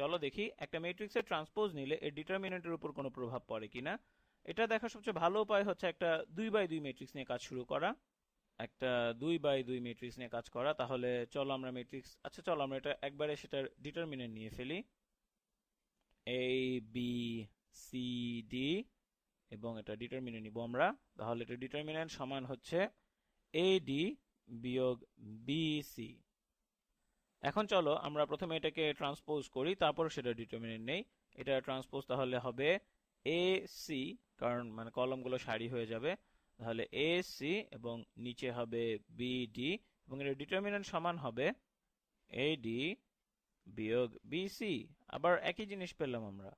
চলো দেখি একটা ম্যাট্রিক্সের ট্রান্সপোজ নিলে এর ডিটারমিনেন্টের উপর কোনো প্রভাব পড়ে কিনা। এটা দেখার সবচেয়ে ভালো উপায় হচ্ছে একটা 2x2 ম্যাট্রিক্স নিয়ে কাজ শুরু করা। একটা 2x2 ম্যাট্রিক্স নিয়ে কাজ করা। তাহলে চলো আমরা ম্যাট্রিক্স, আচ্ছা চলো আমরা এটা একবারে সেটার ডিটারমিনেন্ট নিয়ে ফেলি। এ বি সি ডি এবং এটা ডিটারমিনেন্ট নিব আমরা। তাহলে এটা ডিটারমিনেন্ট সমান হচ্ছে এডি বিয়োগ বিসি। এখন চলো আমরা প্রথমে এটাকে ট্রান্সপোজ করি, তারপর সেটা ডিটারমিনেন্ট নেই। এটা ট্রান্সপোজ তাহলে হবে এ সি, কারণ মানে কলমগুলো সারি হয়ে যাবে। তাহলে এ সি এবং নিচে হবে বিডি এবং এর ডিটারমিনেন্ট সমান হবে এডি বিয়োগ বিসি। আবার একই জিনিস পেলাম আমরা।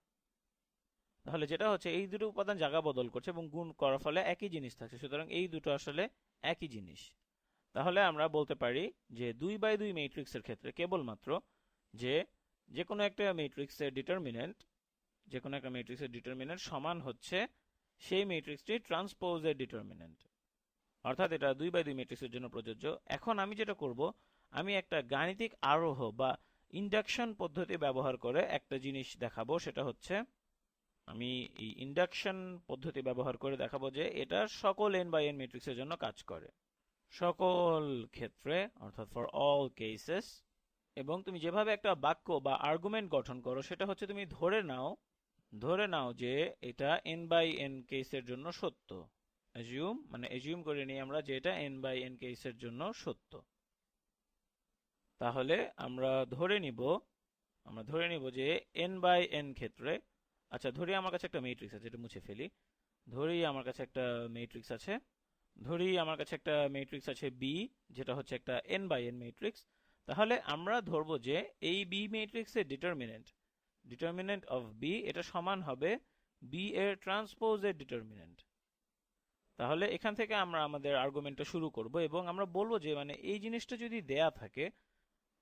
তাহলে যেটা হচ্ছে এই দুটো উপাদান জায়গা বদল করছে এবং গুণ করার ফলে একই জিনিস থাকছে, সুতরাং এই দুটো আসলে একই জিনিস। তাহলে আমরা বলতে পারি যে 2x2 ম্যাট্রিক্সের ক্ষেত্রে কেবলমাত্র যে যে কোনো একটা ম্যাট্রিক্সের ডিটারমিনেন্ট সমান হচ্ছে সেই ম্যাট্রিক্সটি ট্রান্সপোজের ডিটারমিনেন্ট, অর্থাৎ এটা 2x2 ম্যাট্রিক্সের জন্য প্রযোজ্য। এখন আমি যেটা করব, আমি একটা গাণিতিক আরোহ বা ইন্ডাকশন পদ্ধতি ব্যবহার করে একটা জিনিস দেখাবো। সেটা হচ্ছে আমি এই ইন্ডাকশন পদ্ধতি ব্যবহার করে দেখাবো যে এটা সকল n×n ম্যাট্রিক্সের জন্য কাজ করে, সকল ক্ষেত্রে, অর্থাৎ ফর অল কেসেস। এবং তুমি যেভাবে একটা বাক্য বা আর্গুমেন্ট গঠন করো সেটা হচ্ছে তুমি ধরে নাও যে এটা n/n কেসের জন্য সত্য। এজিউম করে নিই আমরা যে এটা n/n কেসের জন্য সত্য। তাহলে আমরা ধরে নিব যে n/n ক্ষেত্রে, আচ্ছা ধরি আমার কাছে একটা ম্যাট্রিক্স আছে, এটা মুছে ফেলি। ধরি আমার কাছে একটা ম্যাট্রিক্স আছে বি, যেটা হচ্ছে একটা n/n ম্যাট্রিক্স। তাহলে আমরা ধরবো যে এই বি ম্যাট্রিক্সের ডিটারমিনেন্ট অফ বি এটা সমান হবে বি এর ট্রান্সপোজের ডিটারমিনেন্ট। তাহলে এখান থেকে আমরা আমাদের আর্গুমেন্টটা শুরু করব এবং আমরা বলবো যে মানে এই জিনিসটা যদি দেয়া থাকে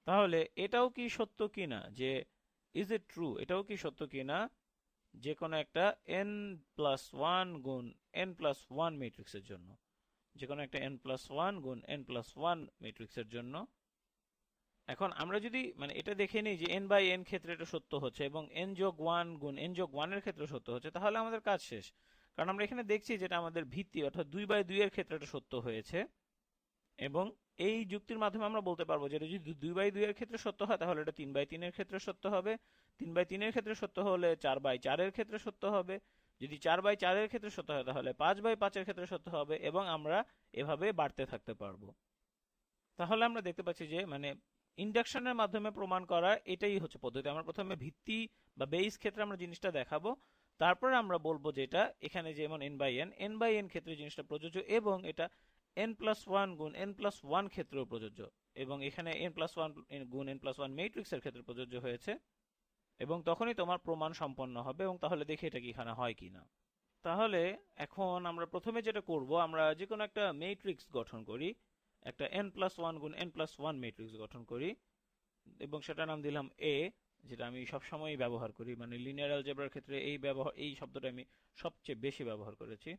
তাহলে এটাও কি সত্য কিনা, যে ইজ ইট ট্রু, এটাও কি সত্য কিনা যে কোনো একটা n+1 গুণ n+1 ম্যাট্রিক্সের জন্য, যে কোনো একটা n+1 গুণ n+1 ম্যাট্রিক্সের জন্য। এখন আমরা যদি মানে এটা দেখে নিই যে n/n ক্ষেত্রে এটা সত্য হচ্ছে এবং n+1 গুণ n+1 এর ক্ষেত্রে সত্য হচ্ছে, তাহলে আমাদের কাজ শেষ। কারণ আমরা এখানে দেখছি যেটা আমাদের ভিত্তি, অর্থাৎ 2/2 এর ক্ষেত্রে এটা সত্য হয়েছে। এবং এই যুক্তির মাধ্যমে আমরা বলতে পারবো যে যদি 2/2 এর ক্ষেত্রে সত্য হয় তাহলে এটা 3/3 এর ক্ষেত্রে সত্য হবে, 3/3 এর ক্ষেত্রে সত্য হলে 4/4 এর ক্ষেত্রে সত্য হবে, যদি 4/4 এর ক্ষেত্রে সত্য হয় তাহলে 5/5 এর ক্ষেত্রে সত্য হবে, এবং আমরা এভাবে বাড়তে থাকতে পারবো। তাহলে আমরা দেখতে পাচ্ছি যে মানে ইন্ডাকশনের মাধ্যমে প্রমাণ করা এটাই হচ্ছে পদ্ধতি। আমরা প্রথমে ভিত্তি বা বেস ক্ষেত্রে আমরা জিনিসটা দেখাবো, তারপরে আমরা বলবো যে এটা এখানে যেমন n/n ক্ষেত্রে জিনিসটা প্রযোজ্য এবং এটা n+1 গুণ n+1 ক্ষেত্রেও প্রযোজ্য, এবং এখানে n+1 গুণ n+1 ম্যাট্রিক্সের ক্ষেত্রে প্রযোজ্য হয়েছে। এবং তখনই তোমার প্রমাণ সম্পন্ন হবে। এবং তাহলে দেখি এটা কি এখানে হয় কিনা। তাহলে এখন আমরা প্রথমে যেটা করব, আমরা যে কোনো একটা ম্যাট্রিক্স গঠন করি, একটা n+1 গুণ n+1 ম্যাট্রিক্স গঠন করি এবং সেটার নাম দিলাম এ, যেটা আমি সবসময় ব্যবহার করি, মানে লিনিয়ার অ্যালজেব্রার ক্ষেত্রে এই শব্দটা আমি সবচেয়ে বেশি ব্যবহার করেছি।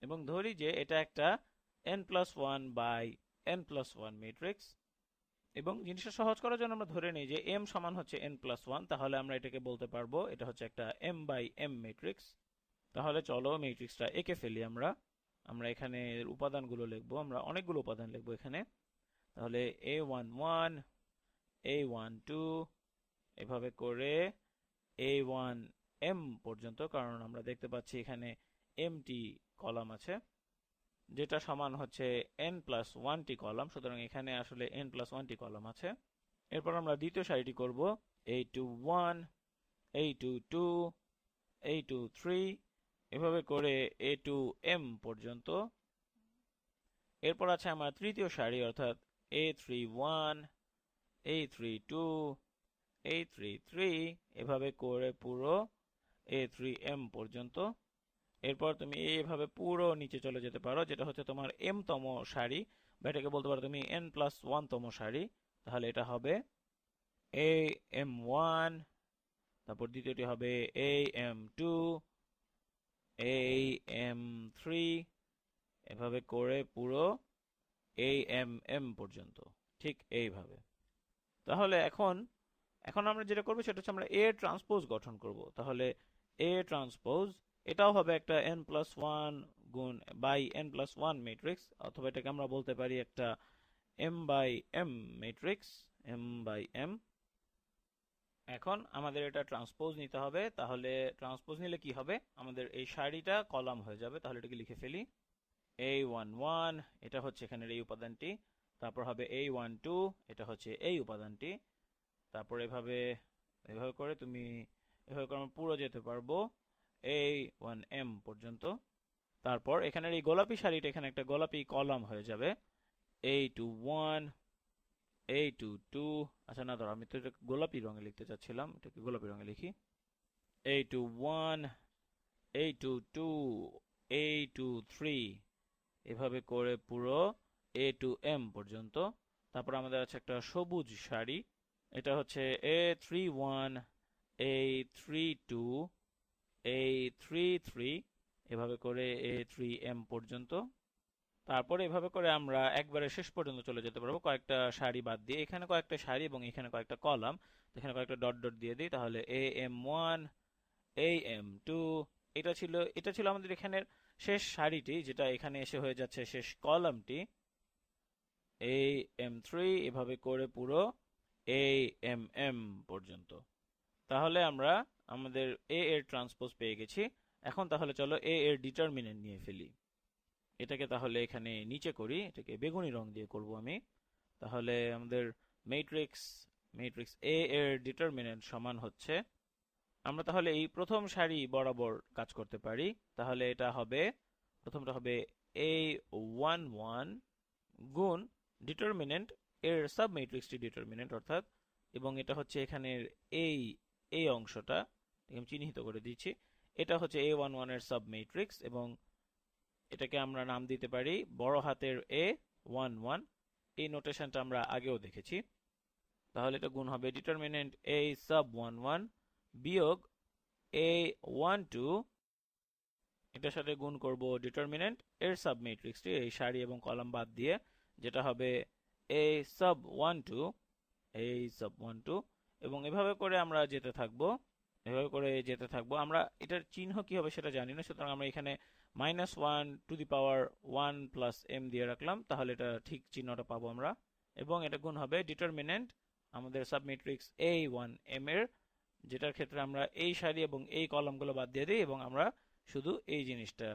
এবং ধরি যে এটা একটা n+1/n+1 ম্যাট্রিক্স। এবং জিনিসটা সহজ করার জন্য আমরা ধরে নিই যে m সমান হচ্ছে n+1, তাহলে আমরা এটাকে বলতে পারবো এটা হচ্ছে একটা m/m ম্যাট্রিক্স। তাহলে চলো ম্যাট্রিক্সটা এঁকে ফেলি আমরা। আমরা এখানে উপাদানগুলো লিখবো, আমরা অনেকগুলো উপাদান লিখবো এখানে। তাহলে a11 a12 এভাবে করে a1m পর্যন্ত, কারণ আমরা দেখতে পাচ্ছি এখানে mটি কলাম আছে, যেটা সমান হচ্ছে n+1টি কলাম, সুতরাং এখানে আসলে n+1টি কলাম আছে। এরপর আমরা দ্বিতীয় সারিটি করব a21 a22 a23 এভাবে করে a2m পর্যন্ত। এরপর আছে আমার তৃতীয় সারি, অর্থাৎ a31 a32 a33 এভাবে করে পুরো a3m পর্যন্ত। এরপর তুমি এইভাবে পুরো নিচে চলে যেতে পারো, যেটা হচ্ছে তোমার m তম সারি, বা এটাকে বলতে পারো তুমি n+1 তম সারি। তাহলে এটা হবে am1, তারপর দ্বিতীয়টি হবে am2 am3 এভাবে করে পুরো amm পর্যন্ত, ঠিক এইভাবে। তাহলে এখন এখন আমরা যেটা করবো সেটা হচ্ছে আমরা এ ট্রান্সপোজ গঠন করব। তাহলে এ ট্রান্সপোজ এটাও হবে একটা n+1 গুণ বাই n+1 ম্যাট্রিক্স, অথবা এটাকে আমরা বলতে পারি একটা m/m ম্যাট্রিক্স, m/m। এখন আমাদের এটা ট্রান্সপোজ নিতে হবে। তাহলে ট্রান্সপোজ নিলে কি হবে, আমাদের এই সারিটা কলাম হয়ে যাবে। তাহলে এটাকে লিখে ফেলি, a11 এটা হচ্ছে এখানের এই উপাদানটি, তারপর হবে a12 এটা হচ্ছে এই উপাদানটি, তারপর এভাবে এভাবে করে তুমি এভাবে করে আমরা পুরো যেতে পারবো a1m পর্যন্ত। তারপর এখানের এই গোলাপি সারিটা এখানে একটা গোলাপি কলাম হয়ে যাবে, a21 a22। আচ্ছা না, ধরো আমি তো এটা গোলাপি রঙে লিখতে চাচ্ছিলাম, এটাকে গোলাপি রঙে লিখি, a21 a22 a23, এভাবে করে পুরো a2m পর্যন্ত। তারপর আমাদের আছে একটা সবুজ সারি, এটা হচ্ছে a31 a32 a33, এভাবে করে a3m পর্যন্ত। তারপরে এভাবে করে আমরা একবারে শেষ পর্যন্ত চলে যেতে পারবো কয়েকটা সারি বাদ দিয়ে। এখানে কয়েকটা সারি এবং এখানে কয়েকটা কলাম, এখানে কয়েকটা ডট ডট দিয়ে দিই। তাহলে am1 am2, এটা ছিল আমাদের এখানের শেষ সারিটি, যেটা এখানে এসে হয়ে যাচ্ছে শেষ কলামটি, am3, এভাবে করে পুরো amm পর্যন্ত। তাহলে আমরা আমাদের a এর ট্রান্সপোজ পেয়ে গেছি। এখন তাহলে চলো a এর ডিটারমিনেন্ট নিয়ে ফেলি। এটাকে তাহলে এখানে নিচে করি, এটাকে বেগুনি রং দিয়ে করব আমি। তাহলে আমাদের ম্যাট্রিক্স a এর ডিটারমিনেন্ট সমান হচ্ছে, আমরা তাহলে এই প্রথম সারি বরাবর কাজ করতে পারি। তাহলে এটা হবে, প্রথমটা হবে a11 গুণ ডিটারমিনেন্ট এর সাব ম্যাট্রিক্সটি ডিটারমিনেন্ট অর্থাৎ, এবং এটা হচ্ছে এখানের এই অংশটা আমি চিহ্নিত করে দিচ্ছি, এটা হচ্ছে a11 এর সাব ম্যাট্রিক্স, এবং এটাকে আমরা নাম দিতে পারি বড় হাতের a11। এই নোটেশনটা আমরা আগেও দেখেছি। তাহলে এটা গুণ হবে ডিটারমিনেন্ট a sub 11 বিয়োগ a12, এটার সাথে গুণ করব ডিটারমিনেন্ট এর সাব ম্যাট্রিক্সটি, এই সারি এবং কলাম বাদ দিয়ে, যেটা হবে a sub 12 এবং এভাবে করে আমরা যেতে থাকবো, আমরা এটার চিহ্ন কি হবে সেটা জানি না, সুতরাং আমরা এখানে -1 + 1 দিয়ে রাখলাম, তাহলে এটা ঠিক চিহ্নটা পাবো আমরা। এবং এটা গুণ হবে ডিটারমিনেন্ট আমাদের সাবমেট্রিক্স a1m এর, যেটার ক্ষেত্রে আমরা এই সারি এবং এই কলামগুলো বাদ দিয়ে দিই এবং আমরা শুধু এই জিনিসটা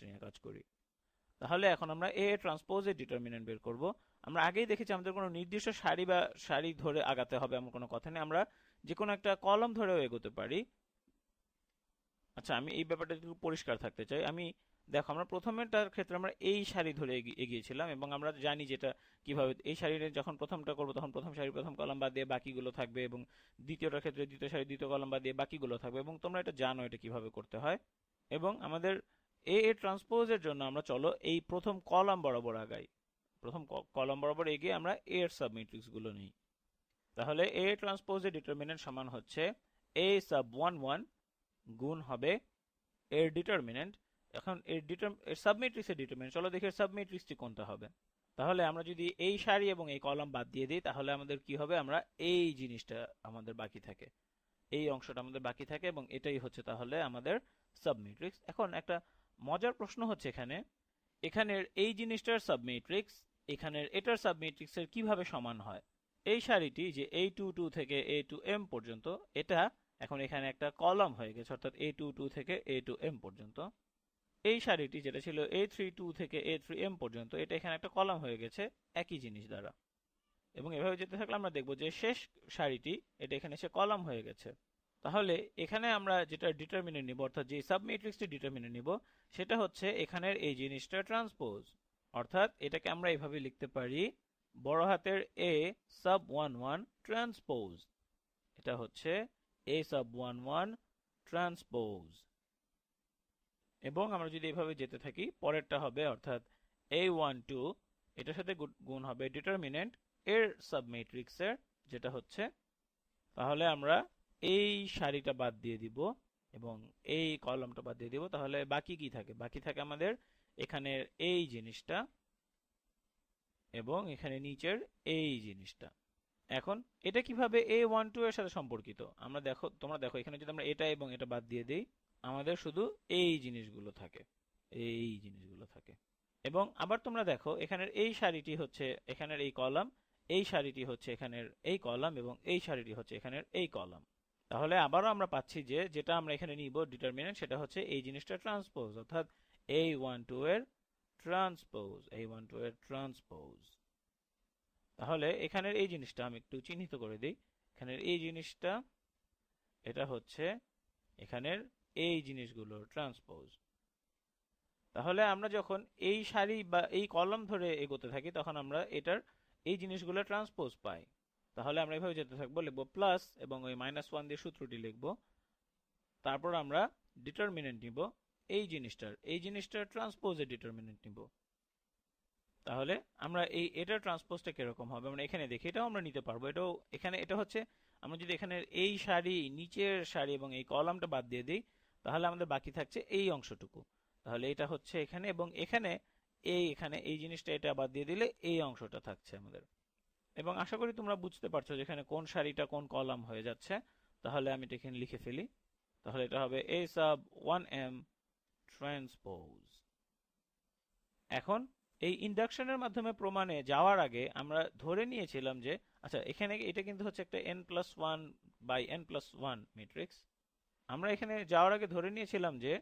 নিয়ে কাজ করি। তাহলে এখন আমরা a ট্রান্সপোজ এর ডিটারমিনেন্ট বের করব। আমরা আগেই দেখেছি আমাদের কোনো নির্দিষ্ট সারি ধরে আগাতে হবে এমন কোনো কথা নেই, আমরা যে কোনো একটা কলম ধরেও এগোতে পারি। আচ্ছা, আমি এই ব্যাপারটা একটু পরিষ্কার থাকতে চাই। দেখো, আমরা প্রথমেরটার ক্ষেত্রে আমরা এই সারি ধরে এগিয়েছিলাম এবং আমরা জানি যেটা কিভাবে, এই সারিতে যখন প্রথমটা করব তখন প্রথম সারি প্রথম কলাম বাদ দিয়ে বাকিগুলো থাকবে, এবং দ্বিতীয়টার ক্ষেত্রে দ্বিতীয় সারি দ্বিতীয় কলাম বাদ দিয়ে বাকিগুলো থাকবে, এবং তোমরা এটা জানো এটা কিভাবে করতে হয়। এবং আমাদের এ ট্রান্সপোজের জন্য আমরা চলো এই প্রথম কলাম বরাবর আগাই, প্রথম কলাম বরাবর এগিয়ে আমরা এর সাবমেট্রিক্স গুলো নিই। তাহলে এ ট্রান্সপোজের ডিটারমিনেন্ট সমান হচ্ছে a sub 11 গুণ হবে এর ডিটারমিনেন্ট। এখন এর সাবমেট্রিক্সের ডিটারমিনেন্ট, চলো দেখি সাবমেট্রিক্সটি কোনটা হবে। তাহলে আমরা যদি এই সারি এবং এই কলাম বাদ দিয়ে দিই তাহলে আমাদের কি হবে, আমরা এই জিনিসটা আমাদের বাকি থাকে, এই অংশটা আমাদের বাকি থাকে, এবং এটাই হচ্ছে তাহলে আমাদের সাবমেট্রিক্স। এখন একটা মজার প্রশ্ন হচ্ছে এখানের এই জিনিসটার সাবমেট্রিক্স এখানের এটার সাবমেট্রিক্সের কিভাবে সমান হয়। এই সারিটি যে a22 থেকে a2m পর্যন্ত, এটা এখন এখানে একটা কলাম হয়ে গেছে, অর্থাৎ a22 থেকে a2m পর্যন্ত। এই সারিটি যেটা ছিল a32 থেকে a3m পর্যন্ত, এটা এখানে একটা কলাম হয়ে গেছে একই জিনিস দ্বারা। এবং এভাবে যেতে থাকলে আমরা দেখব যে শেষ সারিটি এটা এখানে এসে কলাম হয়ে গেছে। তাহলে এখানে আমরা যেটা ডিটারমিনেন্ট নিব, অর্থাৎ যে সাবমেট্রিক্সটি ডিটারমিনেন্ট নিব, সেটা হচ্ছে এখানের এই জিনিসটা ট্রান্সপোজ, অর্থাৎ এটাকে আমরা এইভাবে লিখতে পারি বড় হাতের a sub 11 ট্রান্সপোজ, এটা হচ্ছে a sub 11 ট্রান্সপোজ। এবং আমরা যদি এভাবে যেতে থাকি, পরেরটা হবে অর্থাৎ a12, এটার সাথে গুণ হবে ডিটারমিনেন্ট এর সাবমেট্রিক্সের, যেটা হচ্ছে, তাহলে আমরা এই সারিটা বাদ দিয়ে দিব এবং এই কলামটা বাদ দিয়ে দিব। তাহলে বাকি কি থাকে, বাকি থাকে আমাদের এখানের এই জিনিসটা এবং এখানে নিচের এই জিনিসটা। এখন এটা কিভাবে A12 এর সাথে সম্পর্কিত তোমরা দেখো এখানে যদি আমরা এটা এবং এটা বাদ দিয়ে দিই আমাদের শুধু এই জিনিসগুলো থাকে, এই জিনিসগুলো থাকে। এবং আবার তোমরা দেখো এখানের এই সারিটি হচ্ছে এখানের এই কলাম, এই সারিটি হচ্ছে এখানের এই কলাম এবং এই সারিটি হচ্ছে এখানের এই কলাম। তাহলে আবারও আমরা পাচ্ছি যে যেটা আমরা এখানে নিব ডিটারমিনেন্ট সেটা হচ্ছে এই জিনিসটা ট্রান্সপোজ, অর্থাৎ A12 এর ট্রান্সপোজ, A12 এর ট্রান্সপোজ। তাহলে এখানের এই জিনিসটা আমি একটু চিহ্নিত করে দিই। এখানের এই জিনিসটা এটা হচ্ছে এখানের এই জিনিসগুলোর ট্রান্সপোজ। তাহলে আমরা যখন এই সারি বা এই কলাম ধরে এগোতে থাকি তখন আমরা এটার এই জিনিসগুলো ট্রান্সপোজ পাই। তাহলে আমরা এইভাবে যেতে থাকবো, লিখবো প্লাস এবং ওই -1 দিয়ে সূত্রটি লিখবো। তারপর আমরা ডিটারমিনেন্ট নিব এই জিনিসটার ট্রান্সপোজের ডিটারমিনেন্ট নিব। তাহলে আমরা এটার ট্রান্সপোজটা কিরকম হবে আমরা এখানে দেখি, এটাও আমরা নিতে পারবো। এটাও এখানে এটা হচ্ছে আমরা যদি এখানে এই সারি, নিচের সারি এবং এই কলামটা বাদ দিয়ে দিই তাহলে আমাদের বাকি থাকছে এই অংশটুকু। তাহলে এটা হচ্ছে এখানে এবং এখানে এই জিনিসটা এটা বাদ দিয়ে দিলে এই অংশটা থাকছে আমাদের। এবং আশা করি তোমরা বুঝতে পারছো যে এখানে কোন সারিটা কোন কলাম হয়ে যাচ্ছে। তাহলে আমি এটা এখানে লিখে ফেলি। তাহলে এটা হবে A sub 1m ট্রান্সপোজ। এখন এই ইন্ডাকশনের মাধ্যমে প্রমাণে যাওয়ার আগে আমরা ধরে নিয়েছিলাম যে আচ্ছা এখানে এটা কিন্তু হচ্ছে একটা n+1 by n+1 ম্যাট্রিক্স। আমরা এখানে যাওয়ার আগে ধরে নিয়েছিলাম যে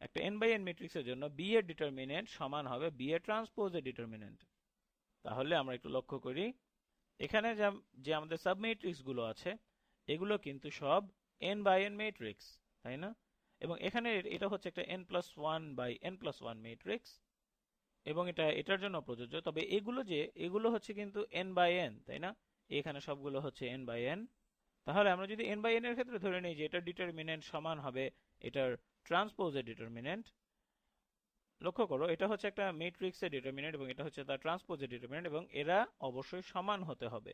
একটা n by n ম্যাট্রিক্সের জন্য b এর ডিটারমিনেন্ট সমান হবে b এর ট্রান্সপোজের ডিটারমিনেন্ট। তাহলে আমরা একটু লক্ষ্য করি এখানে যে আমাদের সাবম্যাট্রিক্স গুলো আছে এগুলো কিন্তু সব n by n ম্যাট্রিক্স, তাই না? এবং এখানে এটা হচ্ছে একটা n+1 by n+1 ম্যাট্রিক্স এবং এটার জন্য প্রযোজ্য। তবে এগুলো হচ্ছে কিন্তু n by n, তাই না? এখানে সবগুলো হচ্ছে n by n। তাহলে আমরা যদি n by n এর ক্ষেত্রে ধরে নিই যে এটার ডিটারমিনেন্ট সমান হবে এটার ট্রান্সপোজের ডিটারমিনেন্ট। লক্ষ্য করো এটা হচ্ছে একটা ম্যাট্রিক্সের ডিটারমিনেন্ট এবং এটা হচ্ছে তার ট্রান্সপোজের ডিটারমিনেন্ট এবং এরা অবশ্যই সমান হতে হবে।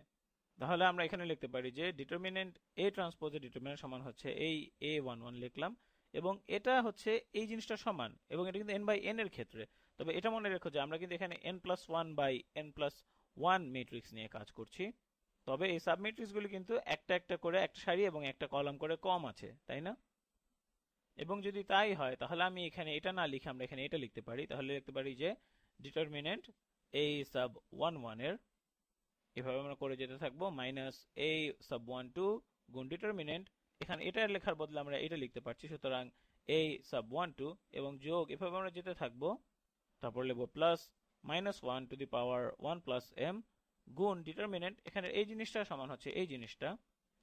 তাহলে আমরা এখানে লিখতে পারি যে ডিটারমিনেন্ট A ট্রান্সপোজের ডিটারমিনেন্ট সমান হচ্ছে এই A11 লিখলাম এবং এটা হচ্ছে এই জিনিসটা সমান এবং এটা কিন্তু n by n এর ক্ষেত্রে। তবে এটা মনে রেখো যে আমরা কিন্তু এখানে n+1 by n+1 ম্যাট্রিক্স নিয়ে কাজ করছি। তবে এই সাবম্যাট্রিক্সগুলি কিন্তু একটা একটা করে একটা সারি এবং একটা কলাম করে কম আছে, তাই না? এবং যদি তাই হয় তাহলে আমি এখানে এটা না লিখে আমরা এখানে এটা লিখতে পারি। তাহলে লিখতে পারি যে ডিটারমিনেন্ট A sub 11 এর, এভাবে আমরা করে যেতে থাকবো, -A sub 12 গুণ ডিটারমিনেন্ট, এখানে এটা লেখার বদলে আমরা এটা লিখতে পারছি, সুতরাং A sub 12 এবং যোগ, এভাবে আমরা যেতে থাকবো। তারপর লিখবো plus -1 to the power 1 plus m গুণ ডিটারমিনেন্ট, এখানে এই জিনিসটা সমান হচ্ছে এই জিনিসটা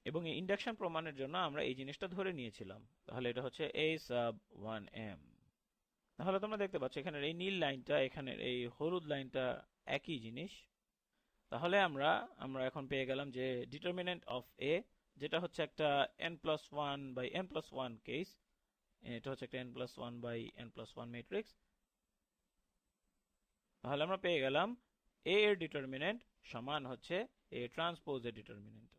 এবং এই ইন্ডাকশন প্রমাণের জন্য আমরা এই জিনিসটা ধরে নিয়েছিলাম। তাহলে এটা হচ্ছে A sub 1m। তাহলে তোমরা দেখতে পাচ্ছ এখানের এই নীল লাইনটা এখানের এই হলুদ লাইনটা একই জিনিস। তাহলে আমরা এখন পেয়ে গেলাম যে ডিটারমিনেন্ট অফ A যেটা হচ্ছে একটা n+1 by n+1 কেস, এটা হচ্ছে একটা n+1 by n+1 ম্যাট্রিক্স। তাহলে আমরা পেয়ে গেলাম A এর ডিটারমিনেন্ট সমান হচ্ছে A ট্রান্সপোজের ডিটারমিনেন্ট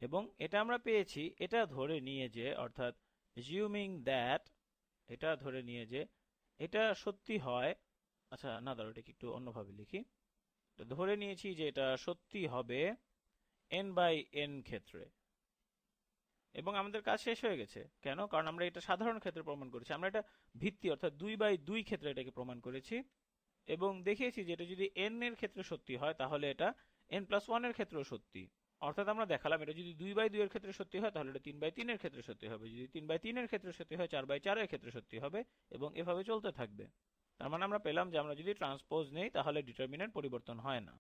এবং এটা আমরা পেয়েছি এটা ধরে নিয়ে যে, অর্থাৎ assuming that, এটা ধরে নিয়ে যে এটা সত্যি হয়। আচ্ছা না, দাঁড়াও এটাকে একটু অন্যভাবে লিখি। ধরে নিয়েছি যে এটা সত্যি হবে n by n ক্ষেত্রে এবং আমাদের কাজ শেষ হয়ে গেছে। কেন? কারণ আমরা এটা সাধারণ ক্ষেত্রে প্রমাণ করেছি, আমরা এটা ভিত্তি অর্থাৎ 2/2 ক্ষেত্রে এটাকে প্রমাণ করেছি এবং দেখিয়েছি যে এটা যদি n এর ক্ষেত্রে সত্যি হয় তাহলে এটা n+1 এর ক্ষেত্রেও সত্যি। অর্থাৎ আমরা দেখালাম এটা যদি 2/2 এর ক্ষেত্রে সত্যি হয় তাহলে এটা 3/3 এর ক্ষেত্রে সত্যি হবে, যদি 3/3 এর ক্ষেত্রে সত্যি হয় 4/4 এর ক্ষেত্রে সত্যি হবে এবং এভাবে চলতে থাকবে। তার মানে আমরা পেলাম যে আমরা যদি ট্রান্সপোজ নেই তাহলে ডিটারমিনেন্ট পরিবর্তন হয় না।